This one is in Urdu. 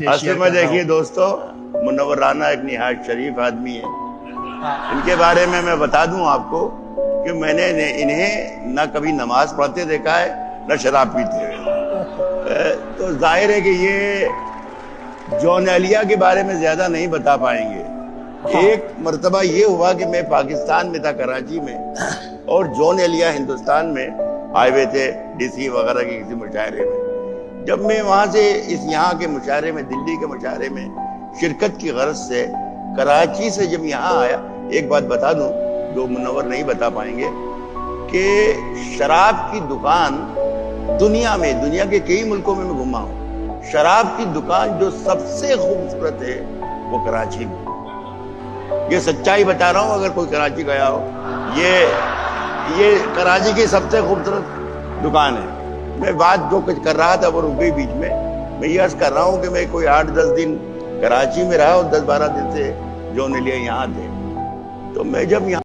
اصل میں دیکھیے دوستو، منور رانا ایک نہایت شریف آدمی ہے. ان کے بارے میں بتا دوں آپ کو کہ میں نے انہیں نہ کبھی نماز پڑھتے دیکھا ہے نہ شراب پیتے ہوئے. تو ظاہر ہے کہ یہ جون ایلیا کے بارے میں زیادہ نہیں بتا پائیں گے. ایک مرتبہ یہ ہوا کہ میں پاکستان میں تھا، کراچی میں، اور جون ایلیا ہندوستان میں آئے ہوئے تھے ڈی سی وغیرہ کے کسی مشاعرے میں. جب میں وہاں سے یہاں کے مشاعرے میں، دلی کے مشاعرے میں شرکت کی غرض سے کراچی سے جب یہاں آیا، ایک بات بتا دوں جو منور نہیں بتا پائیں گے کہ شراب کی دکان دنیا کے کئی ملکوں میں گھما ہوں، شراب کی دکان جو سب سے خوبصورت ہے وہ کراچی میں. یہ سچائی بتا رہا ہوں، اگر کوئی کراچی گیا ہو، یہ کراچی کی سب سے خوبصورت دکان ہے. میں بات جو کچھ کر رہا تھا وہ رک گئی بیچ میں یہ عرض کر رہا ہوں کہ میں کوئی 8-10 دن کراچی میں رہا اور 10-12 دن سے جون ایلیا یہاں تھے. تو میں جب یہاں